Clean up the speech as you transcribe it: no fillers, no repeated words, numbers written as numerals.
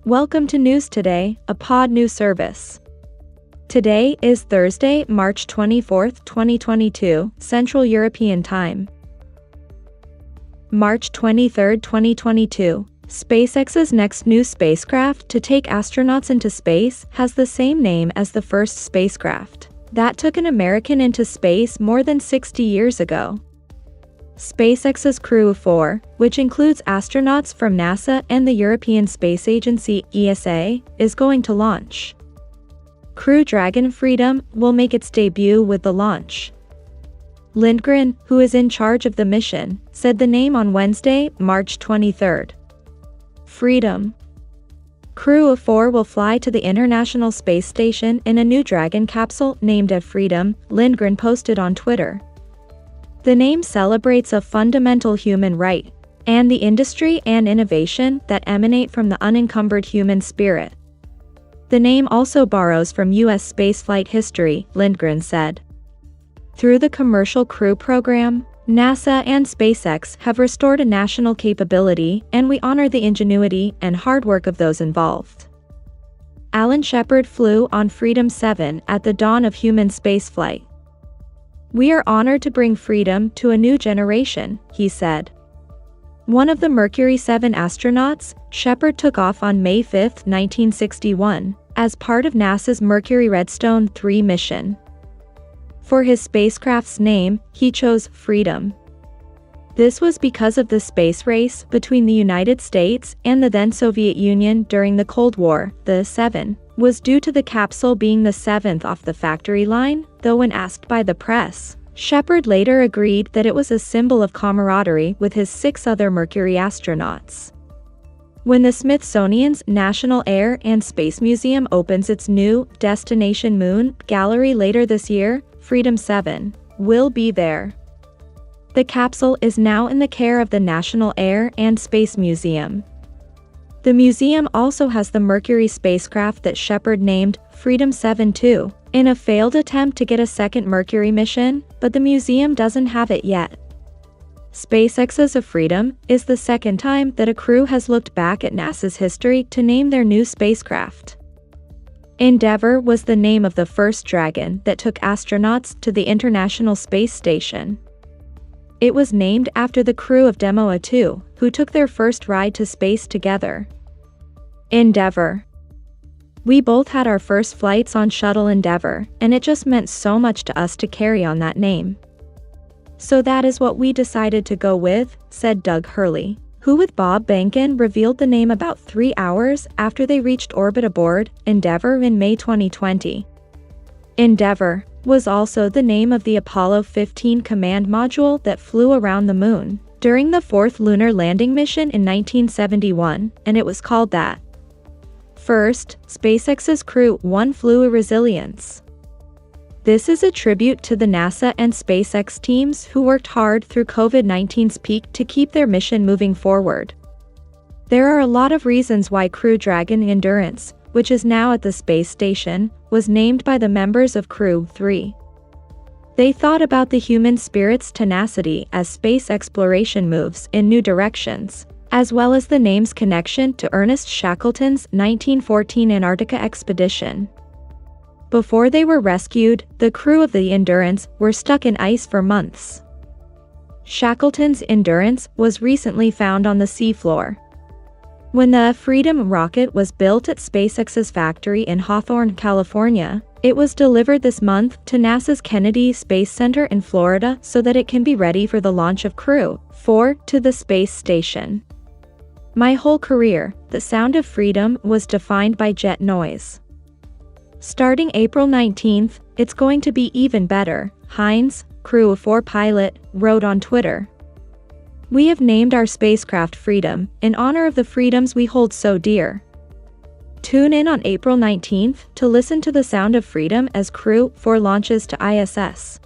Welcome to News Today, a PodNu service. Today is Thursday, March 24, 2022, Central European Time. March 23, 2022. SpaceX's next new spacecraft to take astronauts into space has the same name as the first spacecraft that took an American into space more than 60 years ago. SpaceX's Crew of 4, which includes astronauts from NASA and the European Space Agency (ESA), is going to launch. Crew Dragon Freedom will make its debut with the launch. Lindgren, who is in charge of the mission, said the name on Wednesday, March 23. Freedom. Crew of 4 will fly to the International Space Station in a new Dragon capsule named Freedom, Lindgren posted on Twitter. The name celebrates a fundamental human right, and the industry and innovation that emanate from the unencumbered human spirit. The name also borrows from U.S. spaceflight history, Lindgren said. Through the Commercial Crew Program, NASA and SpaceX have restored a national capability, and we honor the ingenuity and hard work of those involved. Alan Shepard flew on Freedom 7 at the dawn of human spaceflight. "We are honored to bring freedom to a new generation," he said. One of the Mercury 7 astronauts, Shepard took off on May 5, 1961, as part of NASA's Mercury Redstone 3 mission. For his spacecraft's name, he chose Freedom. This was because of the space race between the United States and the then Soviet Union during the Cold War. The 7 was due to the capsule being the 7th off the factory line, though when asked by the press, Shepard later agreed that it was a symbol of camaraderie with his 6 other Mercury astronauts. When the Smithsonian's National Air and Space Museum opens its new Destination Moon gallery later this year, Freedom 7 will be there. The capsule is now in the care of the National Air and Space Museum. The museum also has the Mercury spacecraft that Shepard named Freedom 7 too, in a failed attempt to get a second Mercury mission, but the museum doesn't have it yet. SpaceX's Freedom is the second time that a crew has looked back at NASA's history to name their new spacecraft. Endeavour was the name of the first Dragon that took astronauts to the International Space Station. It was named after the crew of Demo 2, who took their first ride to space together. Endeavour. "We both had our first flights on Shuttle Endeavour, and it just meant so much to us to carry on that name. So that is what we decided to go with," said Doug Hurley, who with Bob Behnken revealed the name about 3 hours after they reached orbit aboard Endeavour in May 2020. Endeavour was also the name of the Apollo 15 command module that flew around the moon during the 4th lunar landing mission in 1971, and it was called that. First, SpaceX's Crew 1 flew Resilience. This is a tribute to the NASA and SpaceX teams who worked hard through COVID-19's peak to keep their mission moving forward. There are a lot of reasons why Crew Dragon Endurance, which is now at the space station, was named by the members of Crew 3. They thought about the human spirit's tenacity as space exploration moves in new directions, as well as the name's connection to Ernest Shackleton's 1914 Antarctica expedition. Before they were rescued, the crew of the Endurance were stuck in ice for months. Shackleton's Endurance was recently found on the seafloor. When the Freedom rocket was built at SpaceX's factory in Hawthorne, California, it was delivered this month to NASA's Kennedy Space Center in Florida so that it can be ready for the launch of Crew 4 to the space station. "My whole career, the sound of freedom was defined by jet noise. Starting April 19th, it's going to be even better," Hines, Crew 4 pilot, wrote on Twitter. "We have named our spacecraft Freedom, in honor of the freedoms we hold so dear." Tune in on April 19th to listen to the sound of freedom as Crew 4 launches to ISS.